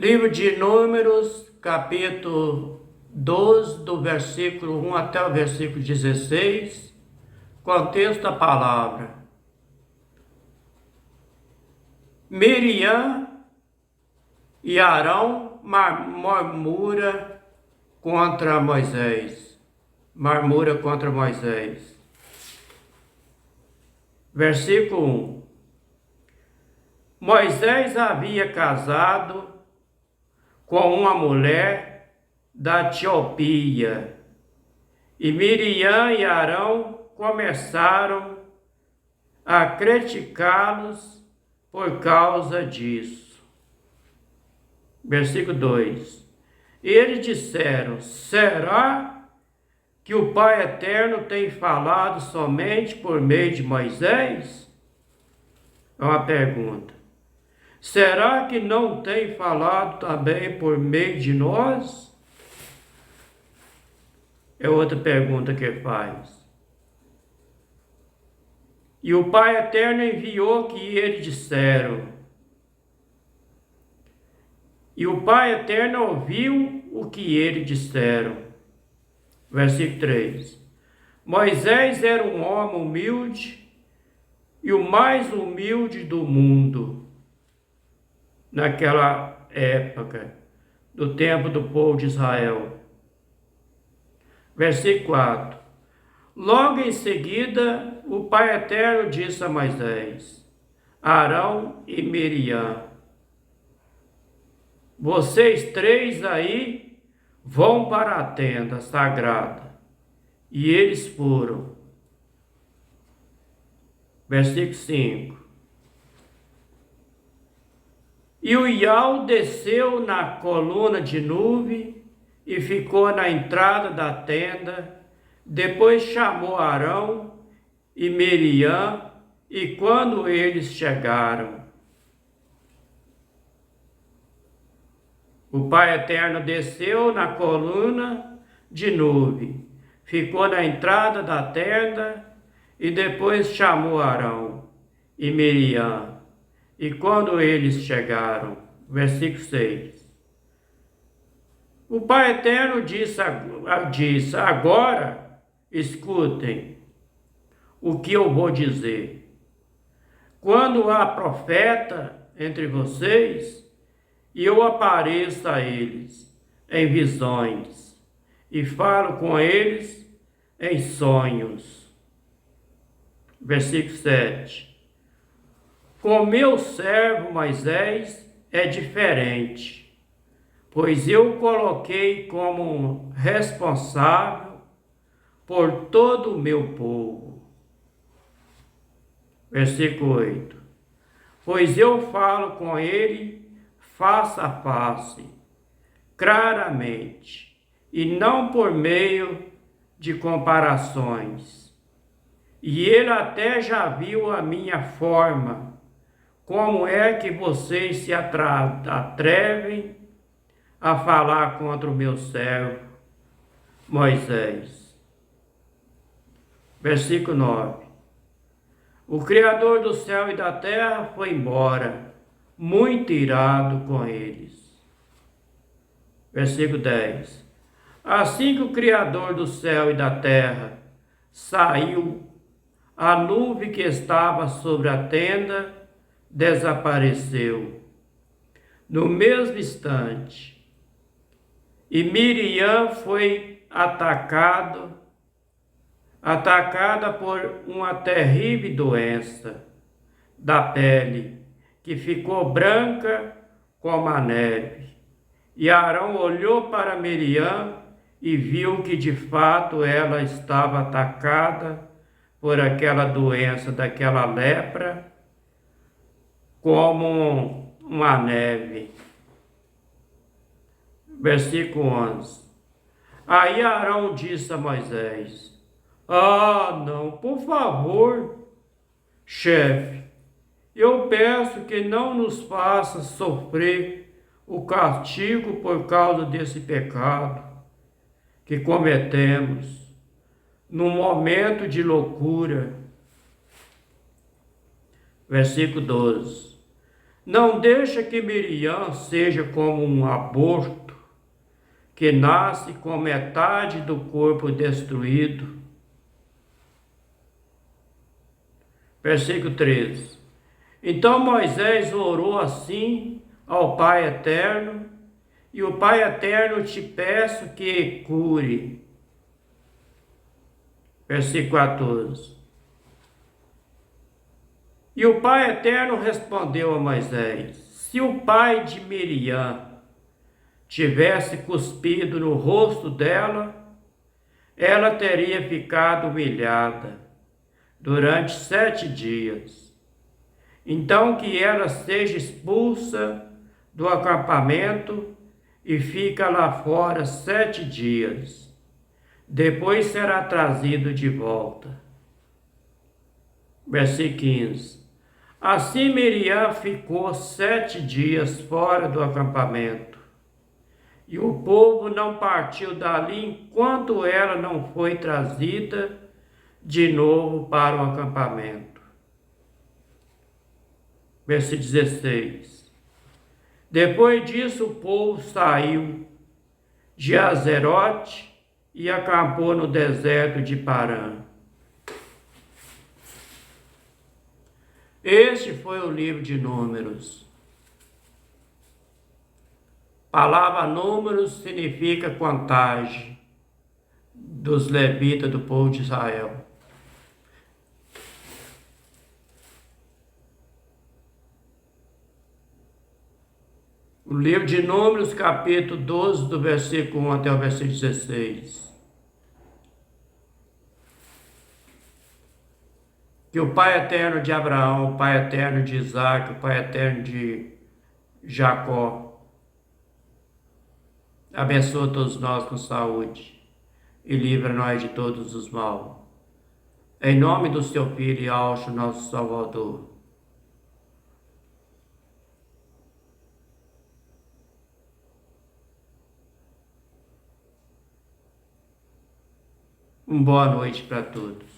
Livro de Números, capítulo 12, do versículo 1 até o versículo 16, contexto da palavra. Miriam e Arão murmura contra Moisés. Murmura contra Moisés. Versículo 1. Moisés havia casado com uma mulher da Etiópia, e Miriam e Arão começaram a criticá-los por causa disso. Versículo 2. Eles disseram: será que o Pai Eterno tem falado somente por meio de Moisés? É uma pergunta. Será que não tem falado também por meio de nós? É outra pergunta que faz. E o Pai Eterno enviou que eles disseram. E o Pai Eterno ouviu o que eles disseram. Versículo 3. Moisés era um homem humilde e o mais humilde do mundo naquela época, do tempo do povo de Israel. Versículo 4. Logo em seguida, o Pai Eterno disse a Moisés, Arão e Miriam: vocês três aí vão para a tenda sagrada. E eles foram. Versículo 5. E o Iau desceu na coluna de nuvem e ficou na entrada da tenda. Depois chamou Arão e Miriam, e quando eles chegaram, o Pai Eterno desceu na coluna de nuvem, ficou na entrada da tenda, e depois chamou Arão e Miriam. E quando eles chegaram, versículo 6, o Pai Eterno disse, agora escutem o que eu vou dizer. Quando há profeta entre vocês, eu apareço a eles em visões e falo com eles em sonhos. Versículo 7. Com meu servo Moisés é diferente, pois eu o coloquei como responsável por todo o meu povo. Versículo 8. Pois eu falo com ele face a face, claramente, e não por meio de comparações. E ele até já viu a minha forma. Como é que vocês se atrevem a falar contra o meu servo Moisés? Versículo 9. O Criador do céu e da terra foi embora, muito irado com eles. Versículo 10. Assim que o Criador do céu e da terra saiu, a nuvem que estava sobre a tenda desapareceu no mesmo instante, e Miriam foi atacada por uma terrível doença da pele, que ficou branca como a neve. E Arão olhou para Miriam e viu que de fato ela estava atacada por aquela doença, daquela lepra, como uma neve. Versículo 11. Aí Arão disse a Moisés: não, por favor, chefe, eu peço que não nos faça sofrer o castigo por causa desse pecado que cometemos num momento de loucura. Versículo 12. Não deixa que Miriam seja como um aborto que nasce com metade do corpo destruído. Versículo 13. Então Moisés orou assim ao Pai Eterno, e o Pai Eterno te peço que cure. Versículo 14. E o Pai Eterno respondeu a Moisés: se o pai de Miriam tivesse cuspido no rosto dela, ela teria ficado humilhada durante 7 dias. Então que ela seja expulsa do acampamento e fica lá fora 7 dias. Depois será trazido de volta. Versículo 15. Assim Miriam ficou 7 dias fora do acampamento, e o povo não partiu dali enquanto ela não foi trazida de novo para o acampamento. Versículo 16. Depois disso o povo saiu de Azerote e acampou no deserto de Parã. Este foi o livro de Números. Palavra números significa contagem dos levitas do povo de Israel. O livro de Números, capítulo 12, do versículo 1 até o versículo 16. Que o Pai eterno de Abraão, o Pai eterno de Isaac, o Pai eterno de Jacó, abençoa todos nós com saúde e livra nós de todos os maus. Em nome do seu Filho e Auxo, nosso Salvador. Uma boa noite para todos.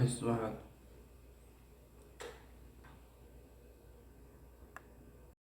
abençoado.